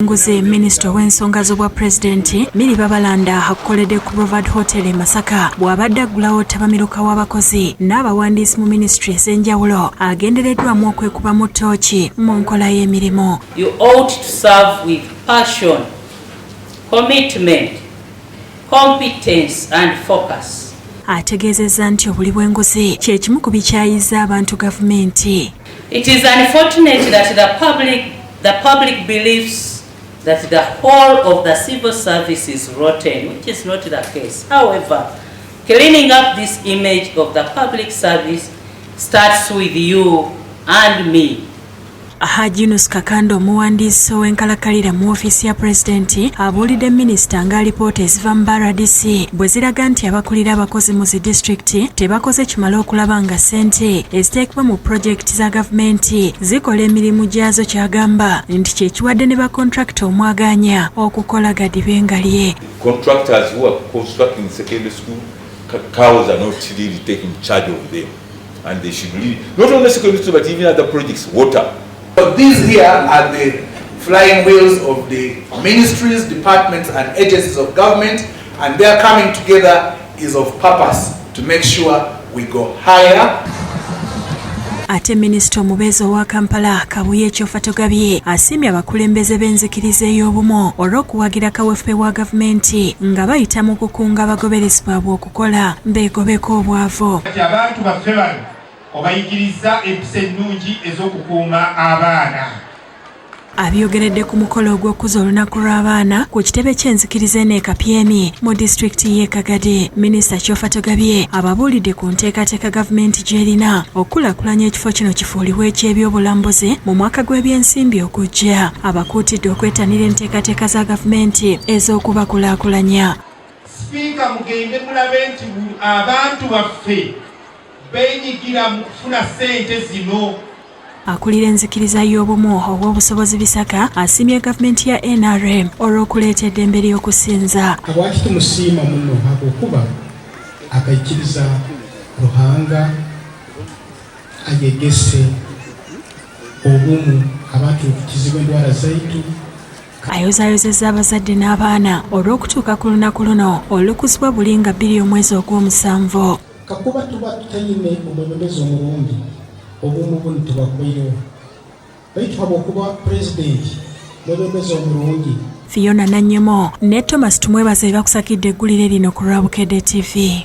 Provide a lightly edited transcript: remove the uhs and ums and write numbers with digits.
Nguzi Minisita w'ensonga z'obwa Pulezidenti Milly Babalanda akoledde ku Brevard Hotel e Masaka bw'abadde aggulawo tabamiruka w'abakozi n'abawandiisi mu ministry ez'enjawulo agendereddwamu okwekuba mu ttooki mu nkola y'emirimu. You ought to serve with passion, commitment, competence and focus. Ategeezezza nti obuli bw'enguzi kye kimu ku bikyayizza abantu gavumenti. It is unfortunate that the public believes that the whole of the civil service is rotten, which is not the case. However, cleaning up this image of the public service starts with you and me. Hajinus Kakando omuwandiisi w'enkalakalira mu ofiisi ya Pulezidenti abuulidde Minisita nga alipoota eziva mu BRDC bwe ziraga nti abakulira abakozi mu zi disitulikiti tebakoze kimala okulaba nga ssente eziteekebwa mu pulojekiti za gavumenti zikola emirimu gyazo ky'agamba nti kye kiwadde ne bakontrakita omwaganya okukola gadibe engalye. Contractors who are constructing secondary school cows are not really taking charge of them, and they should really not only secondary school but even other projects, water. So these here are the flying wheels of the ministries, departments and agencies of government, and their coming together is of purpose to make sure we go higher. Ate Minisita omubeezi owa Kampala Kabuye Ekyofatogabye asiimye abakulembeze b'enzikiriza ey'obumu olw'okuwagira kaweefube wa gavumenti nga bayita mu kukunga abagoberezi baabwe okukola beegobeko obwavu. Abantu baffe bano obayigiriza empisa ennungi ez'okukuuma abaana. Abyogeredde ku mukolo ogw'okuzza olunaku lw'abaana ku kitebe ky'enzikiriza n'e Kapyemi mu disitulikiti y'e Kagadi. Minisita Kyofatogabye ababuulidde ku nteekateeka gavumenti gy'erina okukulaakulanya ekifo kino kifuulibwe eky'ebyobulambuzi mu mwaka gw'ebyensimbi ogujja. Abakuutidde okwetanira enteekateeka za gavumenti ez'okubakulaakulanya. Sipiika, mugende mulabe nti abantu baffe beenyigira mu kufuna ssente zino. Akulira enzikiriza y'obumu obw'obusobozi Bisaka asiimye gavumenti ya NRM olw'okuleeta eddembe ly'okusinza. Lwaki tumusiima muno habwokuba akaikiriza Ruhanga ayegese obumu abantu kizibwe endwara zaitu. Ayozaayozezza abazadde n'abaana olw'okutuuka ku lunaku luno olukuzibwa buli nga 2 omwezi ogw'omusanvu. Kakuba tuba tutayine omwebembezi omulungi obumu buno tubakubairewo baitu habwokuba Pulezidenti mwebembezi omulungi. Fiona Nanyemo ne Thomas tumwebaze bakusakidde eggulire lino ku lwa Bukedde TV.